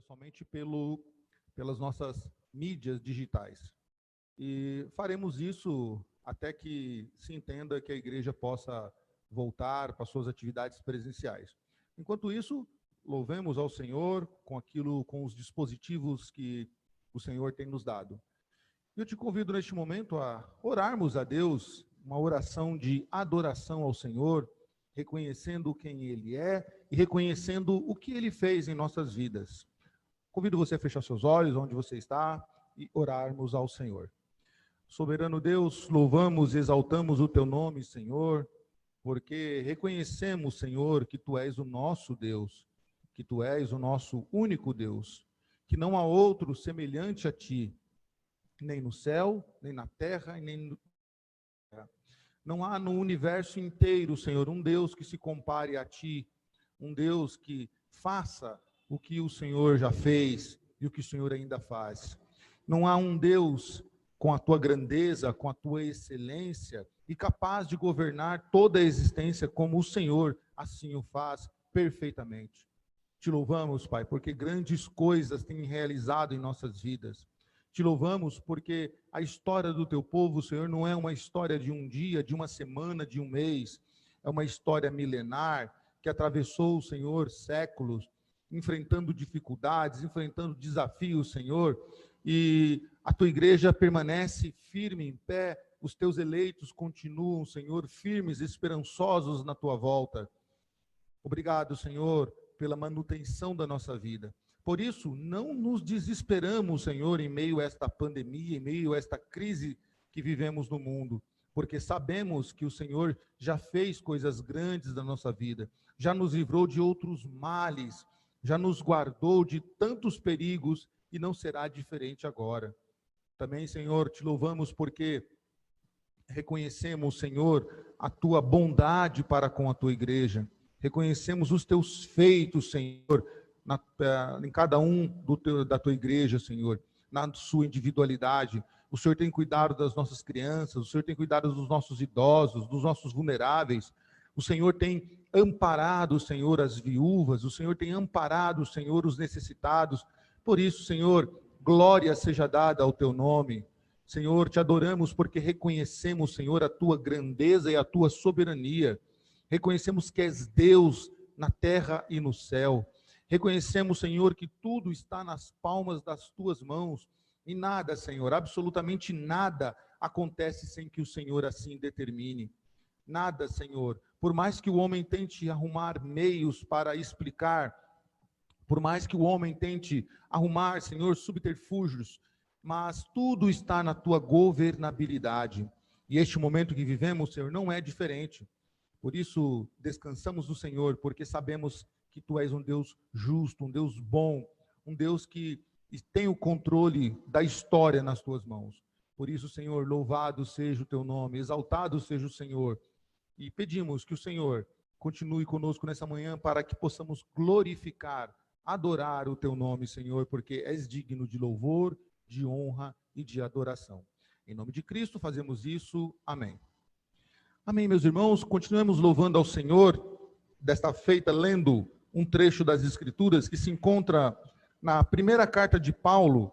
somente pelas nossas mídias digitais. E faremos isso até que se entenda que a igreja possa voltar para suas atividades presenciais. Enquanto isso, louvemos ao Senhor com os dispositivos que o Senhor tem nos dado. Eu te convido neste momento a orarmos a Deus, uma oração de adoração ao Senhor, reconhecendo quem Ele é e reconhecendo o que Ele fez em nossas vidas. Convido você a fechar seus olhos onde você está e orarmos ao Senhor. Soberano Deus, louvamos e exaltamos o Teu nome, Senhor, porque reconhecemos, Senhor, que Tu és o nosso Deus, que Tu és o nosso único Deus, que não há outro semelhante a Ti, nem no céu, nem na terra, e nem no... Não há no universo inteiro, Senhor, um Deus que se compare a Ti, um Deus que faça o que o Senhor já fez e o que o Senhor ainda faz. Não há um Deus com a Tua grandeza, com a Tua excelência e capaz de governar toda a existência como o Senhor assim o faz perfeitamente. Te louvamos, Pai, porque grandes coisas têm realizado em nossas vidas. Te louvamos porque a história do Teu povo, Senhor, não é uma história de um dia, de uma semana, de um mês. É uma história milenar que atravessou, Senhor, séculos, enfrentando dificuldades, enfrentando desafios, Senhor. E a Tua igreja permanece firme em pé, os Teus eleitos continuam, Senhor, firmes, esperançosos na Tua volta. Obrigado, Senhor, pela manutenção da nossa vida. Por isso, não nos desesperamos, Senhor, em meio a esta pandemia, em meio a esta crise que vivemos no mundo, porque sabemos que o Senhor já fez coisas grandes na nossa vida, já nos livrou de outros males, já nos guardou de tantos perigos e não será diferente agora. Também, Senhor, te louvamos porque reconhecemos, Senhor, a Tua bondade para com a Tua igreja, reconhecemos os Teus feitos, Senhor, em cada um da Tua igreja, Senhor, na sua individualidade. O Senhor tem cuidado das nossas crianças, o Senhor tem cuidado dos nossos idosos, dos nossos vulneráveis. O Senhor tem amparado, Senhor, as viúvas, o Senhor tem amparado, Senhor, os necessitados. Por isso, Senhor, glória seja dada ao Teu nome. Senhor, te adoramos porque reconhecemos, Senhor, a Tua grandeza e a Tua soberania. Reconhecemos que és Deus na terra e no céu. Reconhecemos, Senhor, que tudo está nas palmas das Tuas mãos. E nada, Senhor, absolutamente nada acontece sem que o Senhor assim determine. Nada, Senhor. Por mais que o homem tente arrumar meios para explicar, por mais que o homem tente arrumar, Senhor, subterfúgios, mas tudo está na Tua governabilidade. E este momento que vivemos, Senhor, não é diferente. Por isso, descansamos no Senhor, porque sabemos que Tu és um Deus justo, um Deus bom, um Deus que tem o controle da história nas Tuas mãos. Por isso, Senhor, louvado seja o Teu nome, exaltado seja o Senhor. E pedimos que o Senhor continue conosco nessa manhã para que possamos glorificar, adorar o Teu nome, Senhor, porque és digno de louvor, de honra e de adoração. Em nome de Cristo fazemos isso. Amém. Amém, meus irmãos. Continuemos louvando ao Senhor, desta feita lendo um trecho das Escrituras que se encontra na primeira carta de Paulo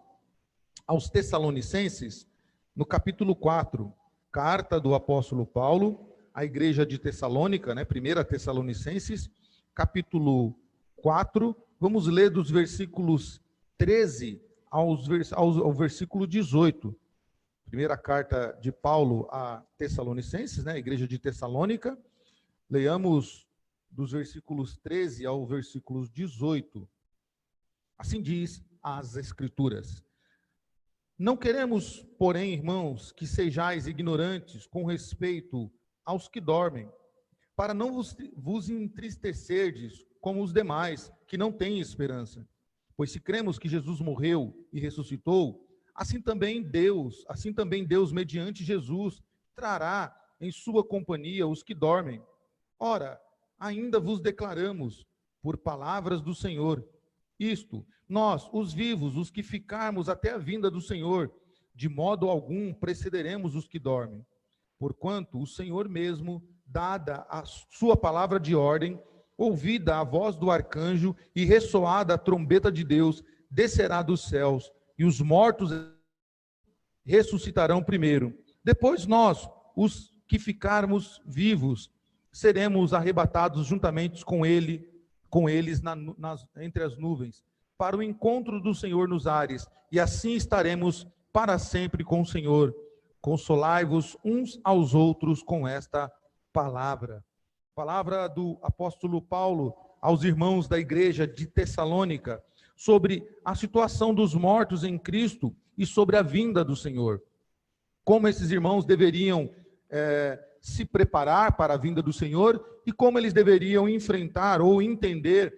aos Tessalonicenses, no capítulo 4, carta do apóstolo Paulo à igreja de Tessalônica, né? 1 Tessalonicenses, capítulo 4, vamos ler dos versículos 13 ao versículo 18. Primeira carta de Paulo a Tessalonicenses, né? A igreja de Tessalônica, leamos dos versículos 13 ao versículos 18. Assim diz as Escrituras. Não queremos, porém, irmãos, que sejais ignorantes com respeito aos que dormem, para não vos entristecerdes como os demais, que não têm esperança. Pois se cremos que Jesus morreu e ressuscitou, assim também Deus, mediante Jesus, trará em sua companhia os que dormem. Ora, ainda vos declaramos, por palavras do Senhor, isto, nós, os vivos, os que ficarmos até a vinda do Senhor, de modo algum precederemos os que dormem. Porquanto o Senhor mesmo, dada a sua palavra de ordem, ouvida a voz do arcanjo e ressoada a trombeta de Deus, descerá dos céus, e os mortos ressuscitarão primeiro. Depois nós, os que ficarmos vivos, seremos arrebatados juntamente com eles entre as nuvens, para o encontro do Senhor nos ares, e assim estaremos para sempre com o Senhor. Consolai-vos uns aos outros com esta palavra. Palavra do apóstolo Paulo aos irmãos da igreja de Tessalônica, sobre a situação dos mortos em Cristo e sobre a vinda do Senhor. Como esses irmãos deveriam se preparar para a vinda do Senhor e como eles deveriam enfrentar ou entender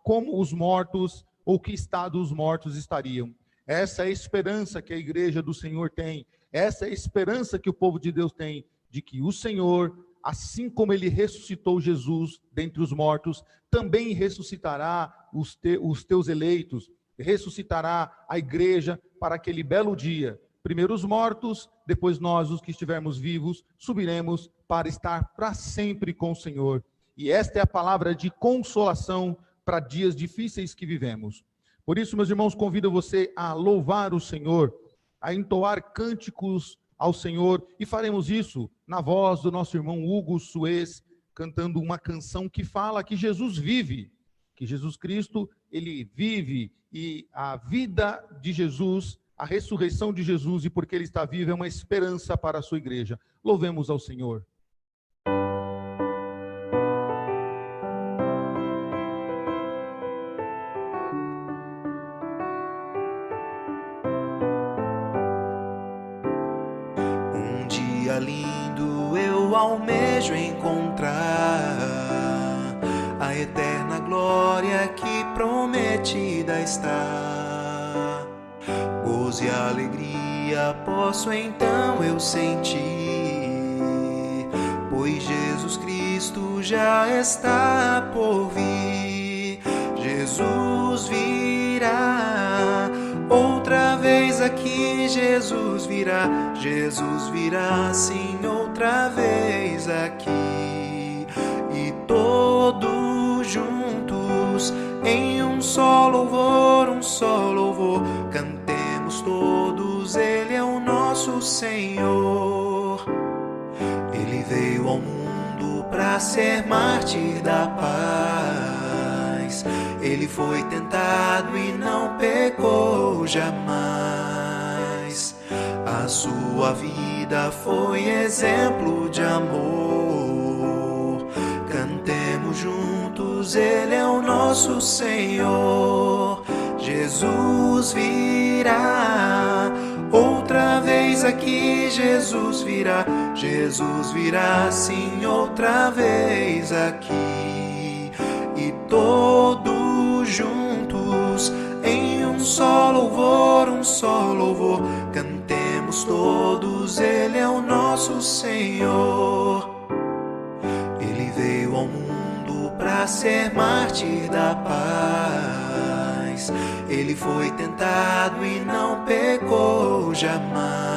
como os mortos, ou que estado os mortos estariam. Essa é a esperança que a igreja do Senhor tem, essa é a esperança que o povo de Deus tem, de que o Senhor, assim como ele ressuscitou Jesus dentre os mortos, também ressuscitará os teus eleitos, ressuscitará a igreja para aquele belo dia. Primeiro os mortos, depois nós, os que estivermos vivos, subiremos para estar para sempre com o Senhor. E esta é a palavra de consolação para dias difíceis que vivemos. Por isso, meus irmãos, convido você a louvar o Senhor, a entoar cânticos ao Senhor, e faremos isso na voz do nosso irmão Hugo Suez, cantando uma canção que fala que Jesus vive, que Jesus Cristo, ele vive, e a vida de Jesus, a ressurreição de Jesus, e porque ele está vivo, é uma esperança para a sua igreja. Louvemos ao Senhor. Um dia lindo eu almejo encontrar a eterna glória que prometida está. Gozo e alegria posso então eu sentir, pois Jesus Cristo já está por vir. Jesus virá outra vez aqui, Jesus virá sim outra vez aqui, e todos juntos em um só louvor, cantemos todos, ele é o nosso Senhor. Ele veio ao mundo para ser mártir da paz, ele foi tentado e não pecou jamais. A sua vida foi exemplo de amor. Cantemos juntos, ele é o nosso Senhor. Jesus virá outra vez aqui, Jesus virá sim outra vez aqui, e todos juntos em um só louvor, cantemos todos, ele é o nosso Senhor. Ele veio ao mundo para ser mártir da paz, ele foi tentado e não pecou jamais.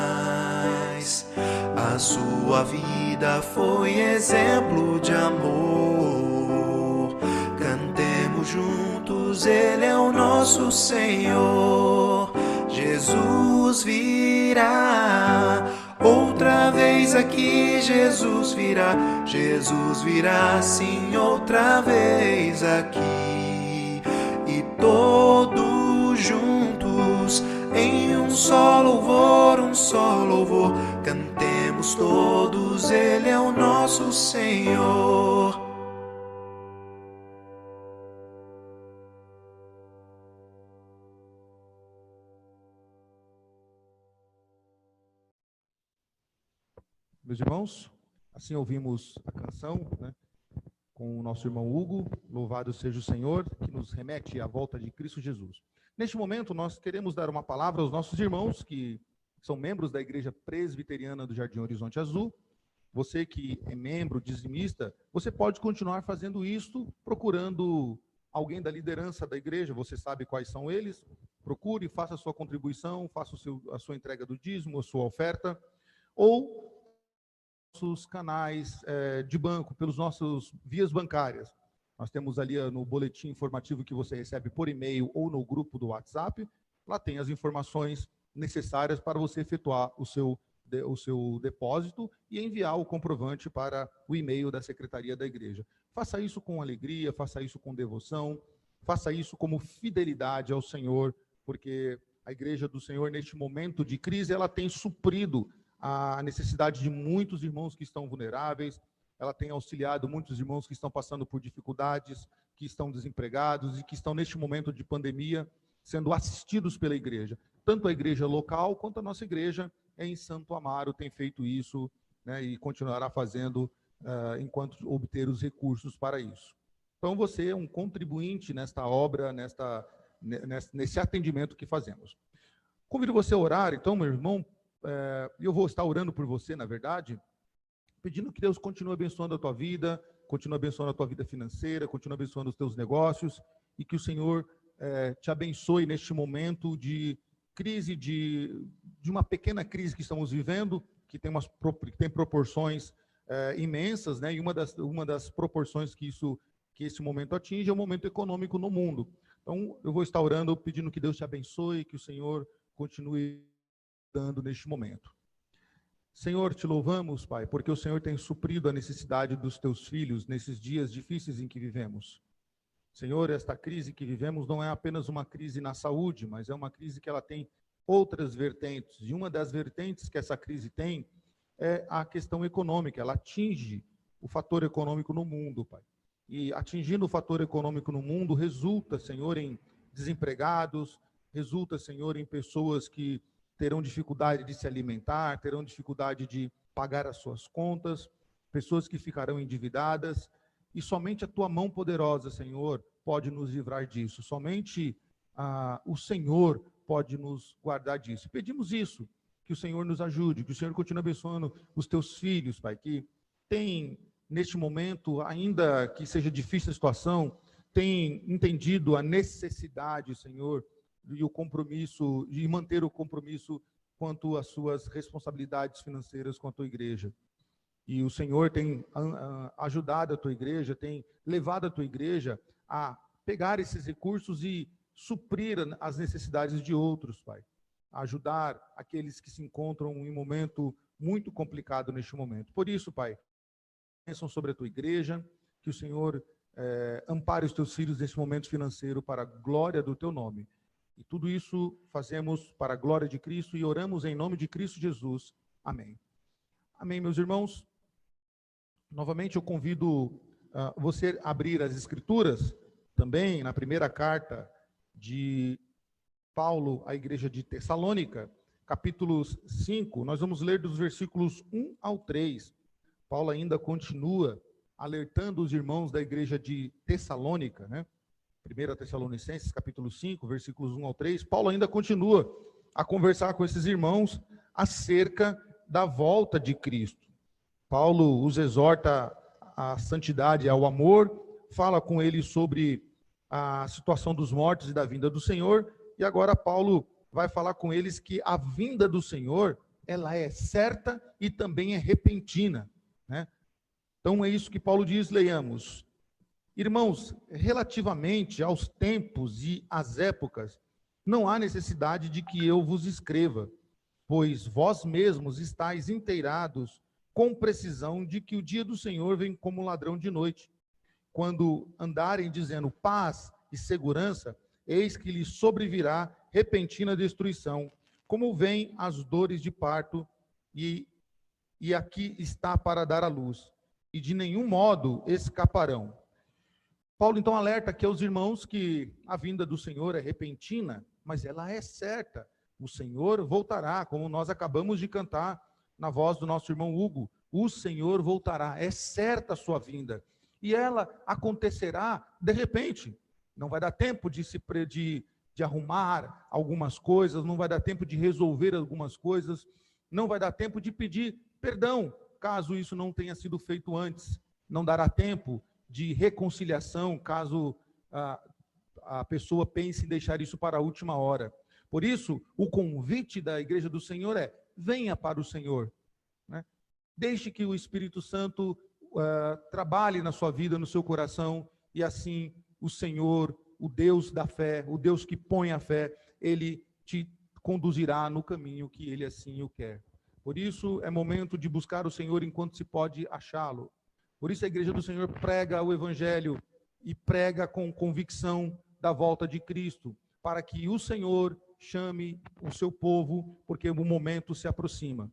A sua vida foi exemplo de amor. Cantemos juntos, ele é o nosso Senhor. Jesus virá outra vez aqui, Jesus virá sim outra vez aqui, e todos juntos em um só louvor, cantemos todos, ele é o nosso Senhor. Meus irmãos, assim ouvimos a canção, com o nosso irmão Hugo, louvado seja o Senhor, que nos remete à volta de Cristo Jesus. Neste momento, nós queremos dar uma palavra aos nossos irmãos que são membros da Igreja Presbiteriana do Jardim Horizonte Azul. Você que é membro, dizimista, você pode continuar fazendo isto, procurando alguém da liderança da igreja, você sabe quais são eles, procure, faça a sua contribuição, faça a sua entrega do dízimo, a sua oferta, ou nossos canais de banco, pelos nossos vias bancárias. Nós temos ali no boletim informativo que você recebe por e-mail ou no grupo do WhatsApp, lá tem as informações necessárias para você efetuar o seu depósito e enviar o comprovante para o e-mail da Secretaria da Igreja. Faça isso com alegria, faça isso com devoção, faça isso como fidelidade ao Senhor, porque a Igreja do Senhor, neste momento de crise, ela tem suprido a necessidade de muitos irmãos que estão vulneráveis, ela tem auxiliado muitos irmãos que estão passando por dificuldades, que estão desempregados e que estão neste momento de pandemia sendo assistidos pela igreja. Tanto a igreja local quanto a nossa igreja em Santo Amaro tem feito isso, né, e continuará fazendo enquanto obter os recursos para isso. Então você é um contribuinte nesta obra, nesse atendimento que fazemos. Convido você a orar, então, meu irmão, eu vou estar orando por você, na verdade, pedindo que Deus continue abençoando a tua vida, continue abençoando a tua vida financeira, continue abençoando os teus negócios, e que o Senhor te abençoe neste momento de crise, de uma pequena crise que estamos vivendo, que tem proporções imensas, né? E uma das proporções que esse momento atinge é o momento econômico no mundo. Então, eu vou estar orando, pedindo que Deus te abençoe, que o Senhor continue dando neste momento. Senhor, te louvamos, Pai, porque o Senhor tem suprido a necessidade dos teus filhos nesses dias difíceis em que vivemos. Senhor, esta crise que vivemos não é apenas uma crise na saúde, mas é uma crise que ela tem outras vertentes. E uma das vertentes que essa crise tem é a questão econômica. Ela atinge o fator econômico no mundo, Pai. E atingindo o fator econômico no mundo resulta, Senhor, em desempregados, resulta, Senhor, em pessoas que terão dificuldade de se alimentar, terão dificuldade de pagar as suas contas, pessoas que ficarão endividadas, e somente a tua mão poderosa, Senhor, pode nos livrar disso. Somente o Senhor pode nos guardar disso. Pedimos isso, que o Senhor nos ajude, que o Senhor continue abençoando os teus filhos, Pai, que tem, neste momento, ainda que seja difícil a situação, tem entendido a necessidade, Senhor, e o compromisso, de manter o compromisso quanto às suas responsabilidades financeiras com a tua igreja. E o Senhor tem ajudado a tua igreja, tem levado a tua igreja a pegar esses recursos e suprir as necessidades de outros, Pai. A ajudar aqueles que se encontram em um momento muito complicado neste momento. Por isso, Pai, bênção sobre a tua igreja, que o Senhor ampare os teus filhos nesse momento financeiro para a glória do teu nome. E tudo isso fazemos para a glória de Cristo e oramos em nome de Cristo Jesus. Amém. Amém, meus irmãos. Novamente eu convido você a abrir as Escrituras, também na primeira carta de Paulo à igreja de Tessalônica, capítulo 5, nós vamos ler dos versículos 1 ao 3. Paulo ainda continua alertando os irmãos da igreja de Tessalônica, né? 1 Tessalonicenses, capítulo 5, versículos 1 ao 3, Paulo ainda continua a conversar com esses irmãos acerca da volta de Cristo. Paulo os exorta à santidade e ao amor, fala com eles sobre a situação dos mortos e da vinda do Senhor, e agora Paulo vai falar com eles que a vinda do Senhor, ela é certa e também é repentina, né? Então é isso que Paulo diz, leiamos. Irmãos, relativamente aos tempos e às épocas, não há necessidade de que eu vos escreva, pois vós mesmos estáis inteirados com precisão de que o dia do Senhor vem como ladrão de noite. Quando andarem dizendo paz e segurança, eis que lhes sobrevirá repentina destruição, como vêm as dores de parto, e aqui está para dar à luz, e de nenhum modo escaparão. Paulo então alerta aqui aos irmãos que a vinda do Senhor é repentina, mas ela é certa. O Senhor voltará, como nós acabamos de cantar na voz do nosso irmão Hugo. O Senhor voltará, é certa a sua vinda. E ela acontecerá de repente. Não vai dar tempo de arrumar algumas coisas, não vai dar tempo de resolver algumas coisas, não vai dar tempo de pedir perdão, caso isso não tenha sido feito antes. Não dará tempo de reconciliação, caso a pessoa pense em deixar isso para a última hora. Por isso, o convite da Igreja do Senhor é: venha para o Senhor, né? Deixe que o Espírito Santo trabalhe na sua vida, no seu coração, e assim o Senhor, o Deus da fé, o Deus que põe a fé, ele te conduzirá no caminho que ele assim o quer. Por isso é momento de buscar o Senhor enquanto se pode achá-lo. Por isso a igreja do Senhor prega o evangelho e prega com convicção da volta de Cristo, para que o Senhor chame o seu povo, porque o momento se aproxima.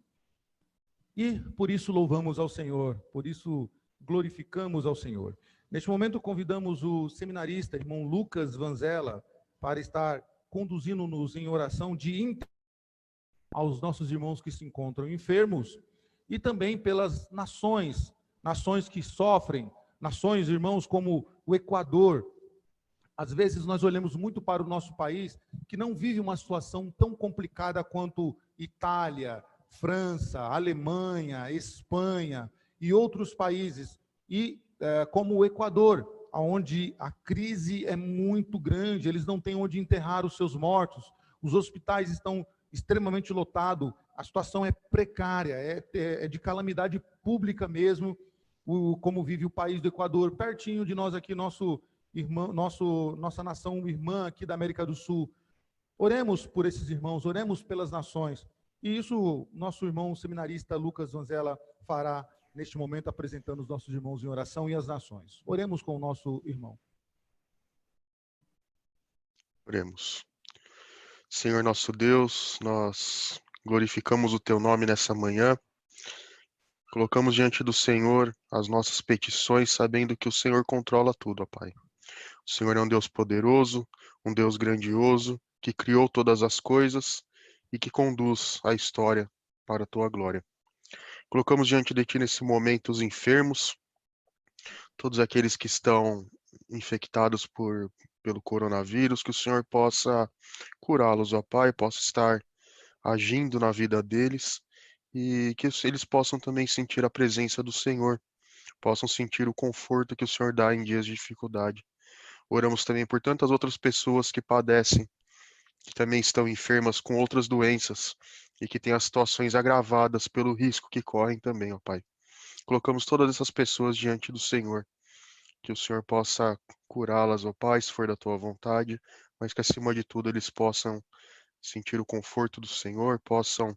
E por isso louvamos ao Senhor, por isso glorificamos ao Senhor. Neste momento convidamos o seminarista, irmão Lucas Vanzella, para estar conduzindo-nos em oração de aos nossos irmãos que se encontram enfermos e também pelas nações que sofrem, nações, irmãos, como o Equador. Às vezes nós olhamos muito para o nosso país, que não vive uma situação tão complicada quanto Itália, França, Alemanha, Espanha e outros países, e como o Equador, onde a crise é muito grande, eles não têm onde enterrar os seus mortos, os hospitais estão extremamente lotados, a situação é precária, é de calamidade pública mesmo, como vive o país do Equador, pertinho de nós aqui, nossa nação irmã aqui da América do Sul. Oremos por esses irmãos, oremos pelas nações. E isso nosso irmão seminarista Lucas Vanzella fará neste momento, apresentando os nossos irmãos em oração e as nações. Oremos com o nosso irmão. Oremos. Senhor nosso Deus, nós glorificamos o Teu nome nessa manhã. Colocamos diante do Senhor as nossas petições, sabendo que o Senhor controla tudo, ó Pai. O Senhor é um Deus poderoso, um Deus grandioso, que criou todas as coisas e que conduz a história para a Tua glória. Colocamos diante de Ti nesse momento os enfermos, todos aqueles que estão infectados pelo coronavírus, que o Senhor possa curá-los, ó Pai, possa estar agindo na vida deles e que eles possam também sentir a presença do Senhor, possam sentir o conforto que o Senhor dá em dias de dificuldade. Oramos também por tantas outras pessoas que padecem, que também estão enfermas com outras doenças e que têm as situações agravadas pelo risco que correm também, ó Pai. Colocamos todas essas pessoas diante do Senhor, que o Senhor possa curá-las, ó Pai, se for da Tua vontade, mas que acima de tudo eles possam sentir o conforto do Senhor, possam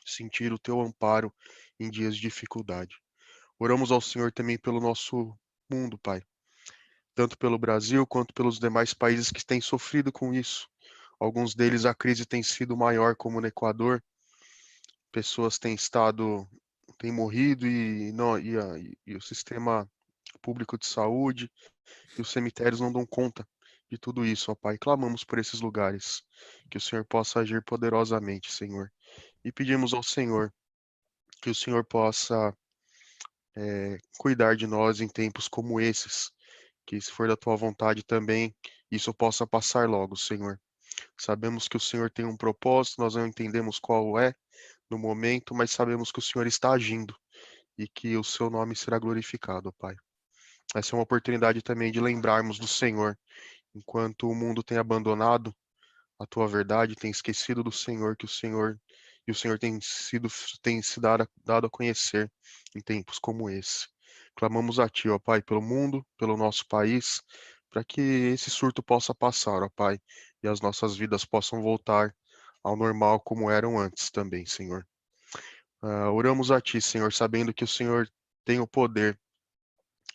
sentir o Teu amparo em dias de dificuldade. Oramos ao Senhor também pelo nosso mundo, Pai, tanto pelo Brasil quanto pelos demais países que têm sofrido com isso. Alguns deles a crise tem sido maior, como no Equador. Pessoas têm morrido e o sistema público de saúde e os cemitérios não dão conta de tudo isso, ó Pai. Clamamos por esses lugares, que o Senhor possa agir poderosamente, Senhor. E pedimos ao Senhor que o Senhor possa cuidar de nós em tempos como esses, que se for da Tua vontade também, isso possa passar logo, Senhor. Sabemos que o Senhor tem um propósito, nós não entendemos qual é no momento, mas sabemos que o Senhor está agindo e que o Seu nome será glorificado, Pai. Essa é uma oportunidade também de lembrarmos do Senhor, enquanto o mundo tem abandonado a Tua verdade, tem esquecido do Senhor, que o Senhor tem se dado a conhecer em tempos como esse. Clamamos a Ti, ó Pai, pelo mundo, pelo nosso país, para que esse surto possa passar, ó Pai, e as nossas vidas possam voltar ao normal como eram antes também, Senhor. Oramos a Ti, Senhor, sabendo que o Senhor tem o poder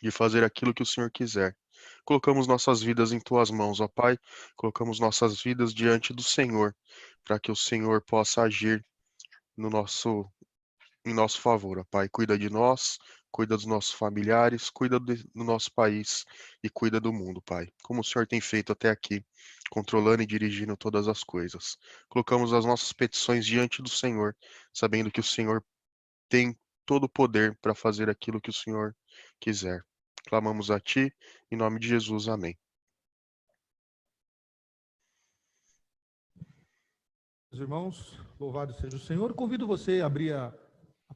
de fazer aquilo que o Senhor quiser. Colocamos nossas vidas em Tuas mãos, ó Pai, colocamos nossas vidas diante do Senhor, para que o Senhor possa agir em nosso favor, ó Pai. Cuida de nós, cuida dos nossos familiares, cuida do nosso país e cuida do mundo, Pai. Como o Senhor tem feito até aqui, controlando e dirigindo todas as coisas. Colocamos as nossas petições diante do Senhor, sabendo que o Senhor tem todo o poder para fazer aquilo que o Senhor quiser. Clamamos a Ti, em nome de Jesus, amém. Meus irmãos, louvado seja o Senhor. Convido você a abrir a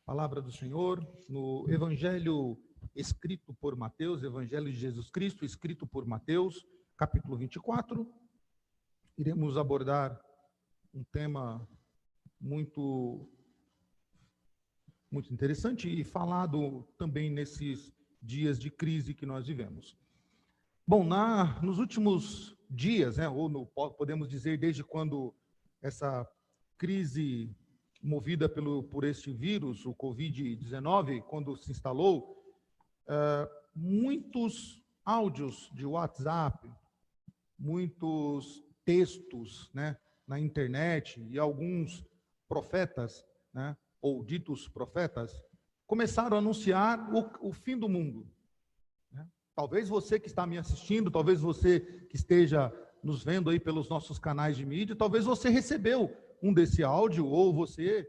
palavra do Senhor no Evangelho escrito por Mateus, Evangelho de Jesus Cristo, escrito por Mateus, capítulo 24. Iremos abordar um tema muito interessante e falado também nesses dias de crise que nós vivemos. Bom, nos últimos dias, né, podemos dizer desde quando essa crise movida por este vírus, o Covid-19, quando se instalou, muitos áudios de WhatsApp, muitos textos, né, na internet, e alguns profetas, né, ou ditos profetas, começaram a anunciar o fim do mundo. Né? Talvez você que está me assistindo, talvez você que esteja nos vendo aí pelos nossos canais de mídia, talvez você recebeu um desse áudio, ou você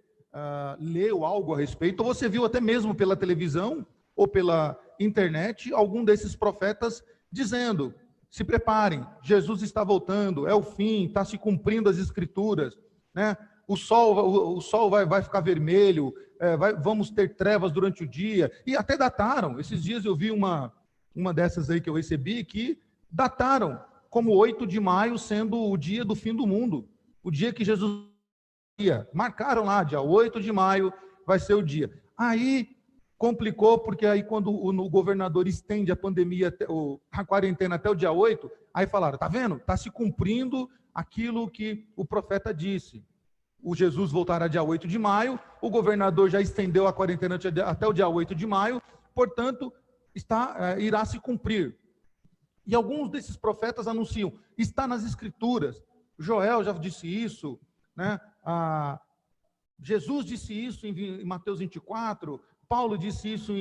leu algo a respeito, ou você viu até mesmo pela televisão ou pela internet algum desses profetas dizendo: se preparem, Jesus está voltando, é o fim, está se cumprindo as escrituras, né? O sol vai ficar vermelho, vamos ter trevas durante o dia, e até dataram. Esses dias eu vi uma dessas aí que eu recebi, que dataram como 8 de maio sendo o dia do fim do mundo, o dia que Jesus ia. Marcaram lá, dia 8 de maio vai ser o dia. Aí complicou, porque aí quando o governador estende a pandemia, a quarentena até o dia 8, aí falaram: tá vendo? Está se cumprindo aquilo que o profeta disse. O Jesus voltará dia 8 de maio, o governador já estendeu a quarentena até o dia 8 de maio, portanto, irá se cumprir. E alguns desses profetas anunciam: está nas escrituras, Joel já disse isso, né? Jesus disse isso em Mateus 24, Paulo disse isso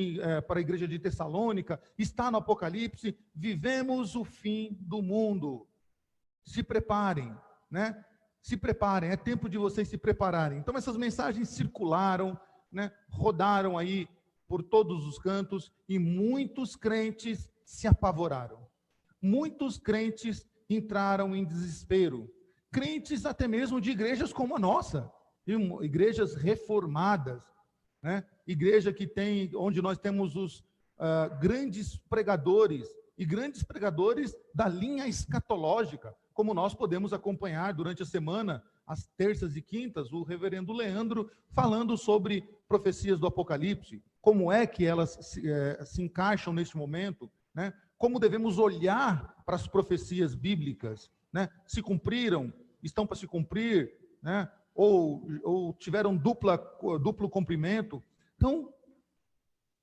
para a igreja de Tessalônica, está no Apocalipse. Vivemos o fim do mundo. Se preparem, né? Se preparem, é tempo de vocês se prepararem. Então essas mensagens circularam, né? Rodaram aí por todos os cantos, e muitos crentes se apavoraram. Muitos crentes entraram em desespero. Crentes até mesmo de igrejas como a nossa, igrejas reformadas, né? Igreja onde nós temos os grandes pregadores, e grandes pregadores da linha escatológica, como nós podemos acompanhar durante a semana, às terças e quintas, o reverendo Leandro falando sobre profecias do Apocalipse, como é que elas se encaixam neste momento, né? Como devemos olhar para as profecias bíblicas, né? Se cumpriram, estão para se cumprir, né? Ou tiveram duplo cumprimento. Então,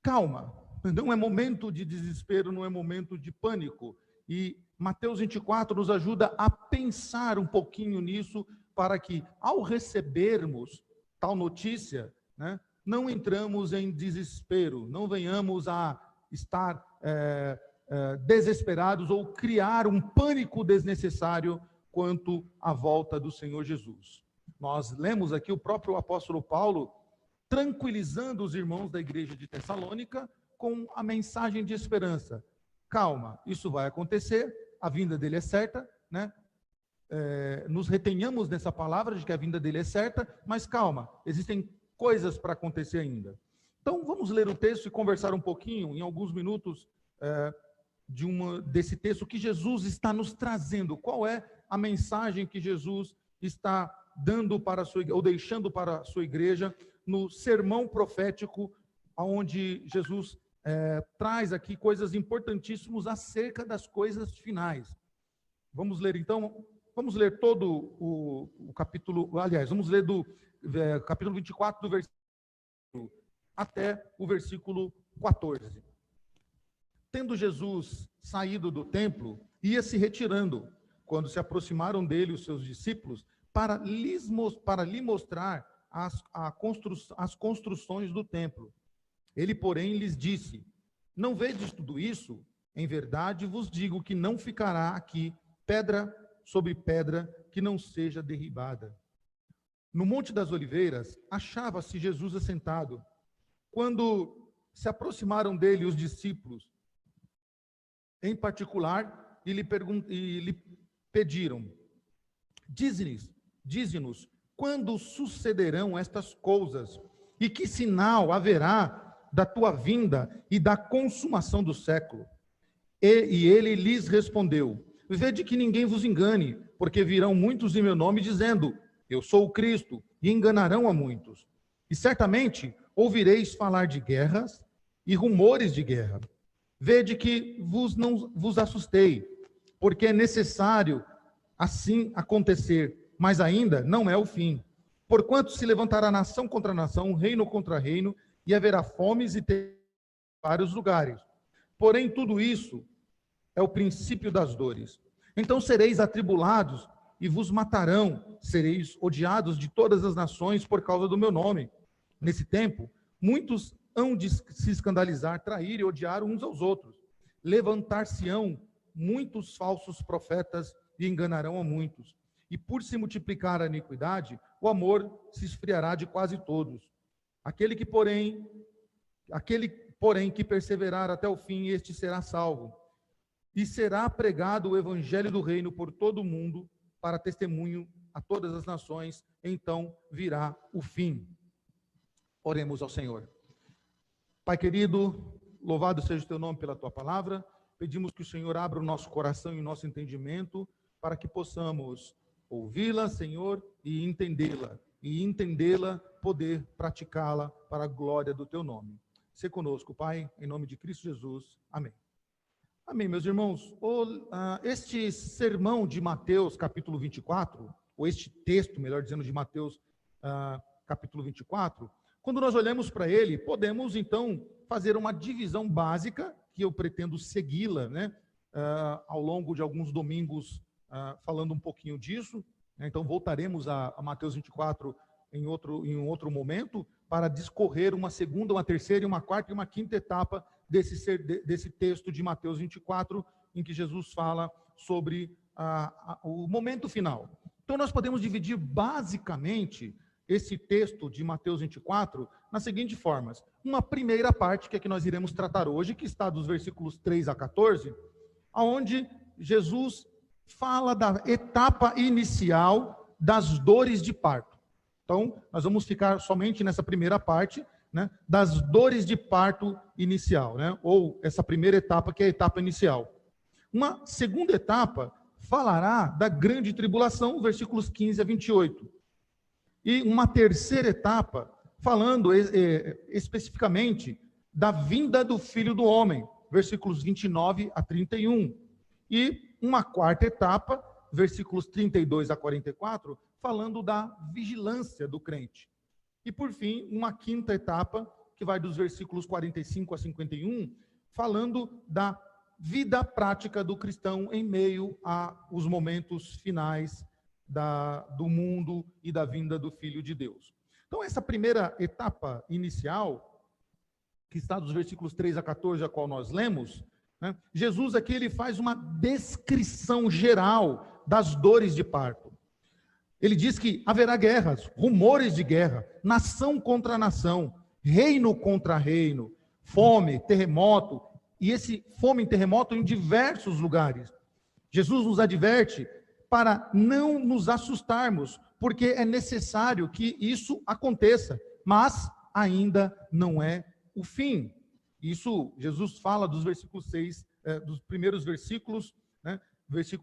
calma, não é momento de desespero, não é momento de pânico. E Mateus 24 nos ajuda a pensar um pouquinho nisso, para que, ao recebermos tal notícia, né, não entramos em desespero, não venhamos a estar desesperados ou criar um pânico desnecessário quanto à volta do Senhor Jesus. Nós lemos aqui o próprio apóstolo Paulo tranquilizando os irmãos da igreja de Tessalônica com a mensagem de esperança. Calma, isso vai acontecer, a vinda dele é certa, né? Nos retenhamos nessa palavra de que a vinda dele é certa, mas calma, existem coisas para acontecer ainda. Então vamos ler o texto e conversar um pouquinho, em alguns minutos, desse texto que Jesus está nos trazendo. Qual é a mensagem que Jesus está dando para a sua, ou deixando para a sua igreja, no sermão profético, onde Jesus traz aqui coisas importantíssimas acerca das coisas finais. Vamos ler então, vamos ler todo o capítulo, aliás, vamos ler do capítulo 24, do versículo até o versículo 14. Tendo Jesus saído do templo, ia se retirando, quando se aproximaram dele os seus discípulos, para lhe mostrar as construções do templo. Ele, porém, lhes disse: não vedes tudo isso? Em verdade vos digo que não ficará aqui pedra sobre pedra que não seja derribada. No Monte das Oliveiras, achava-se Jesus assentado. Quando se aproximaram dele os discípulos, em particular, e lhe pediram: dize-nos, quando sucederão estas coisas? E que sinal haverá da tua vinda e da consumação do século? E ele lhes respondeu: vede que ninguém vos engane, porque virão muitos em meu nome dizendo: eu sou o Cristo, e enganarão a muitos. E certamente ouvireis falar de guerras e rumores de guerra. Vede que não vos assustei, porque é necessário assim acontecer, mas ainda não é o fim. Porquanto se levantará nação contra nação, reino contra reino, e haverá fomes e terremotos em vários lugares. Porém, tudo isso é o princípio das dores. Então sereis atribulados e vos matarão, sereis odiados de todas as nações por causa do meu nome. Nesse tempo, muitos hão de se escandalizar, trair e odiar uns aos outros. Levantar-se-ão muitos falsos profetas e enganarão a muitos. E por se multiplicar a iniquidade, o amor se esfriará de quase todos. Aquele, porém, que perseverar até o fim, este será salvo. E será pregado o evangelho do reino por todo o mundo, para testemunho a todas as nações, então virá o fim. Oremos ao Senhor. Pai querido, louvado seja o teu nome pela tua palavra. Pedimos que o Senhor abra o nosso coração e o nosso entendimento para que possamos ouvi-la, Senhor, e entendê-la, poder praticá-la para a glória do teu nome. Sê conosco, Pai, em nome de Cristo Jesus. Amém. Amém, meus irmãos. Este sermão de Mateus, capítulo 24, ou este texto, melhor dizendo, de Mateus, capítulo 24, quando nós olhamos para ele, podemos, então, fazer uma divisão básica, que eu pretendo segui-la, né, ao longo de alguns domingos, falando um pouquinho disso. Então, voltaremos a Mateus 24 em um outro momento, para discorrer uma segunda, uma terceira, uma quarta e uma quinta etapa desse texto de Mateus 24, em que Jesus fala sobre o momento final. Então, nós podemos dividir basicamente esse texto de Mateus 24 nas seguintes formas. Uma primeira parte, que é que nós iremos tratar hoje, que está dos versículos 3 a 14, onde Jesus fala da etapa inicial das dores de parto. Então, nós vamos ficar somente nessa primeira parte, né, das dores de parto inicial, né, ou essa primeira etapa, que é a etapa inicial. Uma segunda etapa falará da grande tribulação, versículos 15 a 28. E uma terceira etapa, falando especificamente da vinda do Filho do Homem, versículos 29 a 31. E uma quarta etapa, versículos 32 a 44, falando da vigilância do crente. E, por fim, uma quinta etapa, que vai dos versículos 45 a 51, falando da vida prática do cristão em meio aos momentos finais do mundo e da vinda do Filho de Deus. Então, essa primeira etapa inicial, que está dos versículos 3 a 14, a qual nós lemos, né, Jesus aqui ele faz uma descrição geral das dores de parto. Ele diz que haverá guerras, rumores de guerra, nação contra nação, reino contra reino, fome, terremoto, e esse fome e terremoto em diversos lugares. Jesus nos adverte para não nos assustarmos, porque é necessário que isso aconteça, mas ainda não é o fim. Isso Jesus fala dos versículos 6, dos primeiros versículos, né?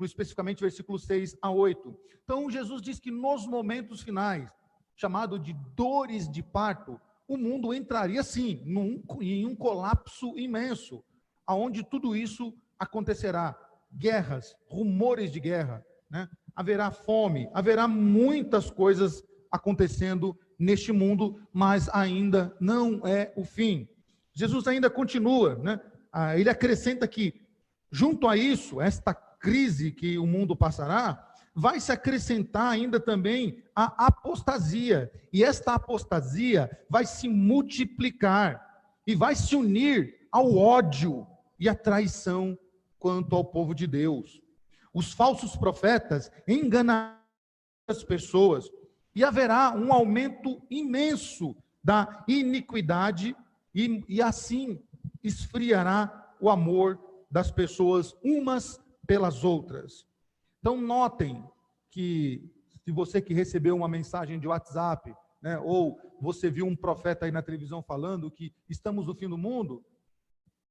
Especificamente versículos 6 a 8. Então, Jesus diz que nos momentos finais, chamado de dores de parto, o mundo entraria, sim, em um colapso imenso, aonde tudo isso acontecerá. Guerras, rumores de guerra, né? Haverá fome, haverá muitas coisas acontecendo neste mundo, mas ainda não é o fim. Jesus ainda continua, né? Ele acrescenta que, junto a isso, esta crise que o mundo passará, vai se acrescentar ainda também a apostasia. E esta apostasia vai se multiplicar e vai se unir ao ódio e à traição quanto ao povo de Deus. Os falsos profetas enganarão as pessoas e haverá um aumento imenso da iniquidade e assim esfriará o amor das pessoas umas pelas outras. Então notem que, se você que recebeu uma mensagem de WhatsApp, né, ou você viu um profeta aí na televisão falando que estamos no fim do mundo,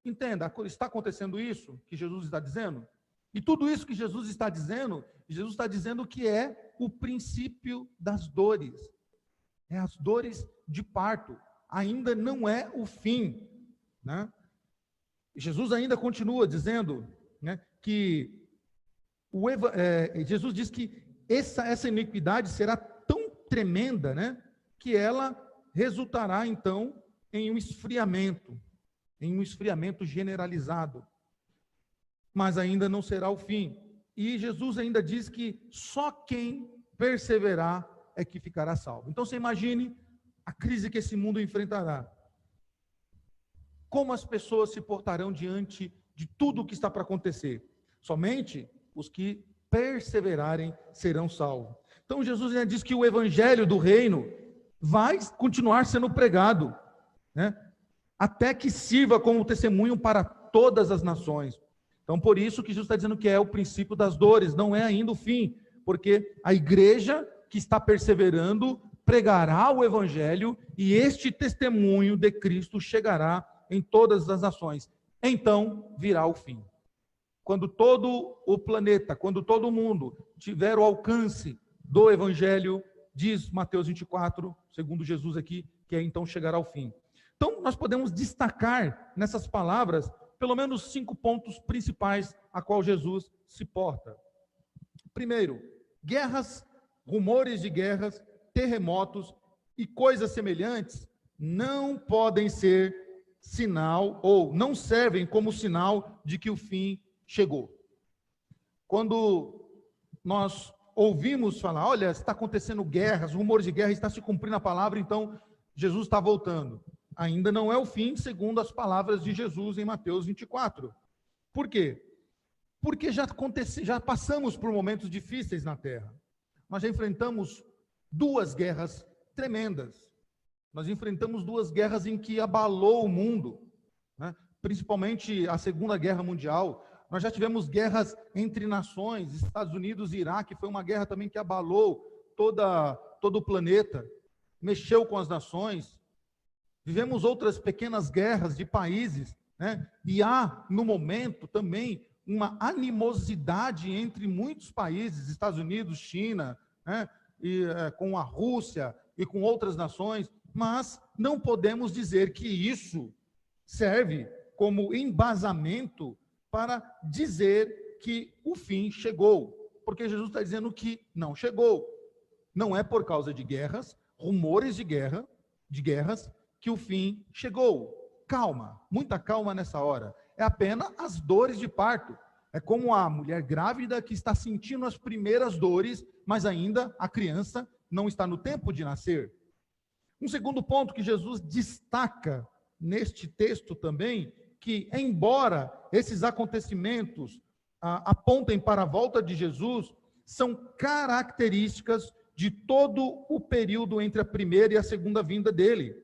entenda, está acontecendo isso que Jesus está dizendo? E tudo isso que Jesus está dizendo que é o princípio das dores. É as dores de parto. Ainda não é o fim, né? Jesus ainda continua dizendo, né, que Jesus diz que essa iniquidade será tão tremenda, né, que ela resultará, então, em um esfriamento generalizado. Mas ainda não será o fim. E Jesus ainda diz que só quem perseverar é que ficará salvo. Então você imagine a crise que esse mundo enfrentará. Como as pessoas se portarão diante de tudo o que está para acontecer? Somente os que perseverarem serão salvos. Então Jesus ainda diz que o evangelho do reino vai continuar sendo pregado, né, até que sirva como testemunho para todas as nações. Então, por isso que Jesus está dizendo que é o princípio das dores, não é ainda o fim, porque a igreja que está perseverando pregará o evangelho e este testemunho de Cristo chegará em todas as nações. Então virá o fim. Quando todo o planeta, quando todo mundo tiver o alcance do evangelho, diz Mateus 24, segundo Jesus aqui, que então chegará ao fim. Então, nós podemos destacar nessas palavras pelo menos 5 pontos principais a qual Jesus se porta. Primeiro, guerras, rumores de guerras, terremotos e coisas semelhantes não podem ser sinal ou não servem como sinal de que o fim chegou. Quando nós ouvimos falar, olha, está acontecendo guerras, rumores de guerra, está se cumprindo a palavra, então Jesus está voltando. Ainda não é o fim, segundo as palavras de Jesus em Mateus 24. Por quê? Porque já passamos por momentos difíceis na Terra. Nós já enfrentamos 2 guerras tremendas. Nós enfrentamos 2 guerras em que abalou o mundo, né? Principalmente a Segunda Guerra Mundial. Nós já tivemos guerras entre nações, Estados Unidos e Iraque, foi uma guerra também que abalou todo o planeta, mexeu com as nações. Vivemos outras pequenas guerras de países, né? E há, no momento, também uma animosidade entre muitos países, Estados Unidos, China, né? Com a Rússia e com outras nações, mas não podemos dizer que isso serve como embasamento para dizer que o fim chegou, porque Jesus está dizendo que não chegou. Não é por causa de guerras, rumores de guerras, que o fim chegou. Calma, muita calma nessa hora. É apenas as dores de parto. É como a mulher grávida que está sentindo as primeiras dores, mas ainda a criança não está no tempo de nascer. Um segundo ponto que Jesus destaca neste texto também, que embora esses acontecimentos apontem para a volta de Jesus, são características de todo o período entre a primeira e a segunda vinda dele.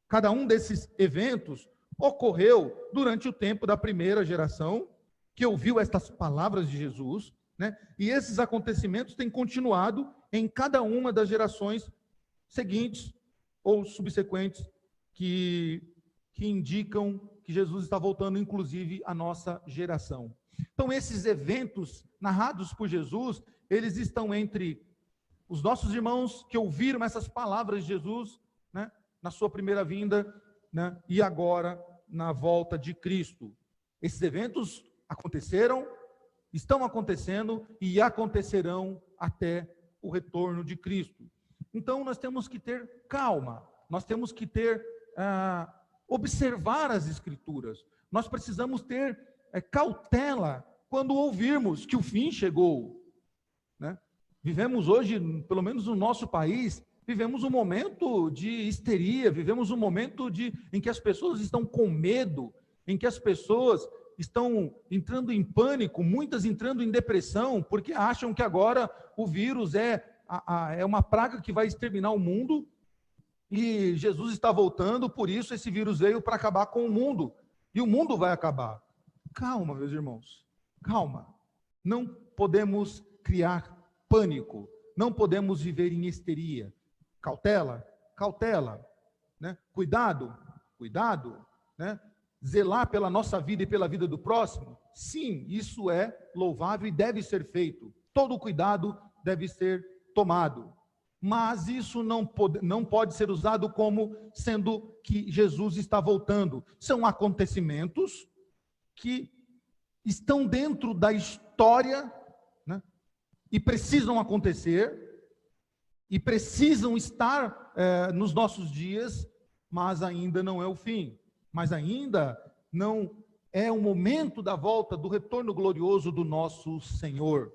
Cada um desses eventos ocorreu durante o tempo da primeira geração, que ouviu estas palavras de Jesus, né? E esses acontecimentos têm continuado em cada uma das gerações seguintes ou subsequentes que indicam que Jesus está voltando, inclusive, à nossa geração. Então, esses eventos narrados por Jesus, eles estão entre os nossos irmãos que ouviram essas palavras de Jesus, né, na sua primeira vinda, né, e agora na volta de Cristo. Esses eventos aconteceram, estão acontecendo e acontecerão até o retorno de Cristo. Então, nós temos que ter calma, nós temos que ter observar as Escrituras. Nós precisamos ter cautela quando ouvirmos que o fim chegou, né? Vivemos hoje, pelo menos no nosso país, vivemos um momento de histeria, vivemos um momento em que as pessoas estão com medo, em que as pessoas estão entrando em pânico, muitas entrando em depressão, porque acham que agora o vírus é uma praga que vai exterminar o mundo, e Jesus está voltando, por isso esse vírus veio para acabar com o mundo, e o mundo vai acabar. Calma, meus irmãos, calma. Não podemos criar pânico, não podemos viver em histeria. Cautela, cautela, né? Cuidado, né? Zelar pela nossa vida e pela vida do próximo, sim, isso é louvável e deve ser feito. Todo cuidado deve ser tomado. Mas isso não pode ser usado como sendo que Jesus está voltando. São acontecimentos que estão dentro da história, né, e precisam acontecer, e precisam estar nos nossos dias, mas ainda não é o fim, mas ainda não é o momento da volta, do retorno glorioso do nosso Senhor.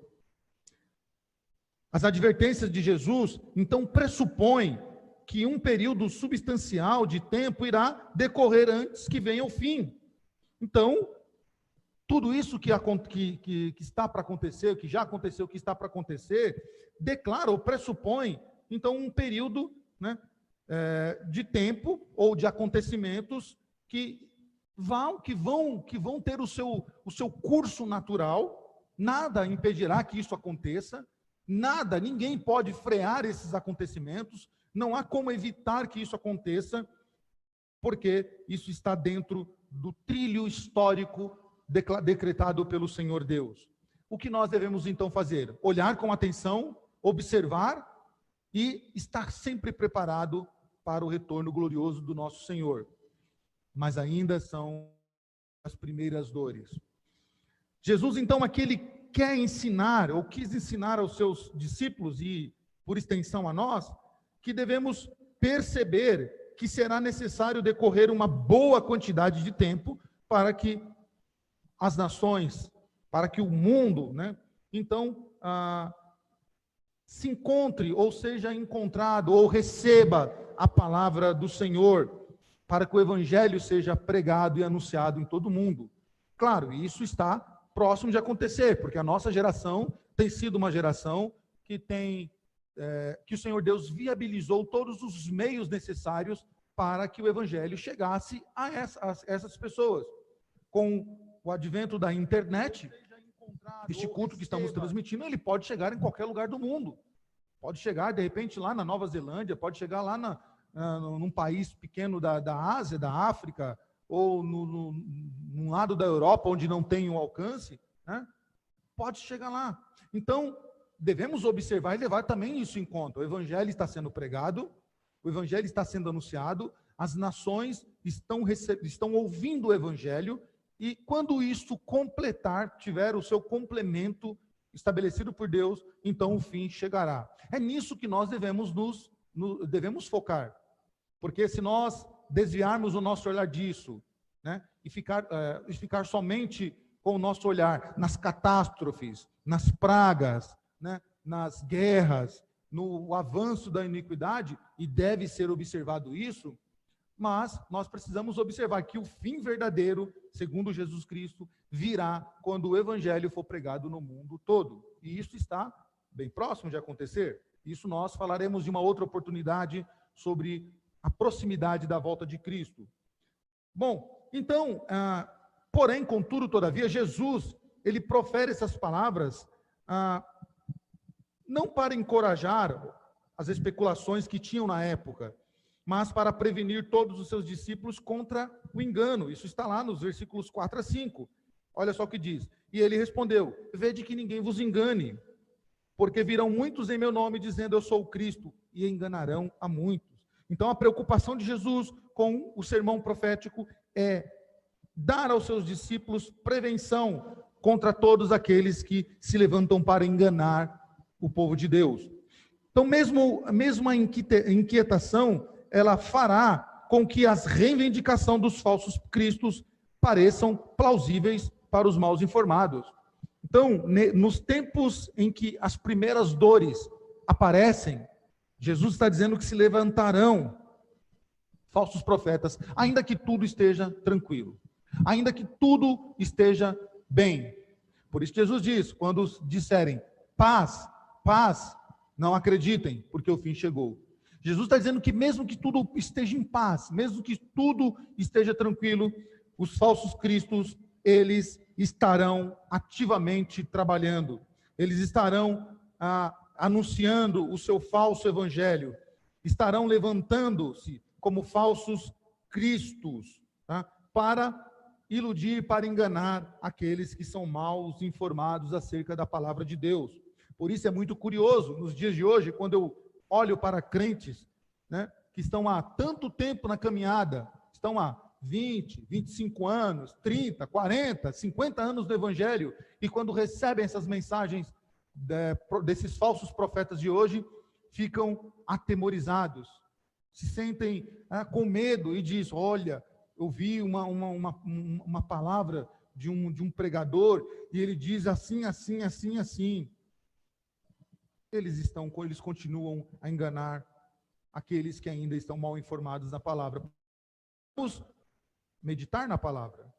As advertências de Jesus, então, pressupõem que um período substancial de tempo irá decorrer antes que venha o fim. Então, tudo isso que está para acontecer, que já aconteceu, que está para acontecer, declara ou pressupõe, então, um período, né, de tempo ou de acontecimentos que vão ter o seu curso natural. Nada impedirá que isso aconteça, ninguém pode frear esses acontecimentos, não há como evitar que isso aconteça, porque isso está dentro do trilho histórico decretado pelo Senhor Deus. O que nós devemos então fazer? Olhar com atenção, observar e estar sempre preparado para o retorno glorioso do nosso Senhor. Mas ainda são as primeiras dores. Jesus, então, aqui ele quer ensinar, ou quis ensinar aos seus discípulos, e por extensão a nós, que devemos perceber que será necessário decorrer uma boa quantidade de tempo para que as nações, para que o mundo, né, então, se encontre, ou seja encontrado, ou receba a palavra do Senhor, para que o evangelho seja pregado e anunciado em todo o mundo. Claro, isso está próximo de acontecer, porque a nossa geração tem sido uma geração que que o Senhor Deus viabilizou todos os meios necessários para que o evangelho chegasse a essas pessoas. Com o advento da internet, este culto que estamos transmitindo, ele pode chegar em qualquer lugar do mundo. Pode chegar, de repente, lá na Nova Zelândia, pode chegar lá num país pequeno da Ásia, da África, ou num lado da Europa, onde não tem um alcance, né? Pode chegar lá. Então, devemos observar e levar também isso em conta. O evangelho está sendo pregado, o evangelho está sendo anunciado, as nações estão ouvindo o evangelho, e quando isso completar, tiver o seu complemento estabelecido por Deus, então o fim chegará. É nisso que nós devemos focar. Porque se nós desviarmos o nosso olhar disso, né, e ficar somente com o nosso olhar nas catástrofes, nas pragas, né, nas guerras, no avanço da iniquidade, e deve ser observado isso, mas nós precisamos observar que o fim verdadeiro, segundo Jesus Cristo, virá quando o evangelho for pregado no mundo todo. E isso está bem próximo de acontecer. Isso nós falaremos de uma outra oportunidade sobre a proximidade da volta de Cristo. Bom, então, porém, contudo, todavia, Jesus, ele profere essas palavras não para encorajar as especulações que tinham na época, mas para prevenir todos os seus discípulos contra o engano. Isso está lá nos versículos 4 a 5. Olha só o que diz. E ele respondeu: vede que ninguém vos engane, porque virão muitos em meu nome dizendo eu sou o Cristo, e enganarão a muitos. Então a preocupação de Jesus com o sermão profético é dar aos seus discípulos prevenção contra todos aqueles que se levantam para enganar o povo de Deus. Então mesmo a inquietação, ela fará com que as reivindicações dos falsos cristos pareçam plausíveis para os mal informados. Então, nos tempos em que as primeiras dores aparecem, Jesus está dizendo que se levantarão falsos profetas, ainda que tudo esteja tranquilo, ainda que tudo esteja bem. Por isso Jesus diz, quando disserem paz, paz, não acreditem, porque o fim chegou. Jesus está dizendo que mesmo que tudo esteja em paz, mesmo que tudo esteja tranquilo, os falsos cristos, eles estarão ativamente trabalhando. Eles estarão anunciando o seu falso evangelho. Estarão levantando-se como falsos cristos, tá? Para iludir, para enganar aqueles que são mal informados acerca da palavra de Deus. Por isso é muito curioso, nos dias de hoje, quando eu olho para crentes, né, que estão há tanto tempo na caminhada, estão há 20, 25 anos, 30, 40, 50 anos do Evangelho, e quando recebem essas mensagens desses falsos profetas de hoje, ficam atemorizados, se sentem com medo e diz: olha, eu vi uma palavra de um pregador e ele diz assim, assim, assim, assim. Eles continuam a enganar aqueles que ainda estão mal informados na palavra. Vamos meditar na palavra.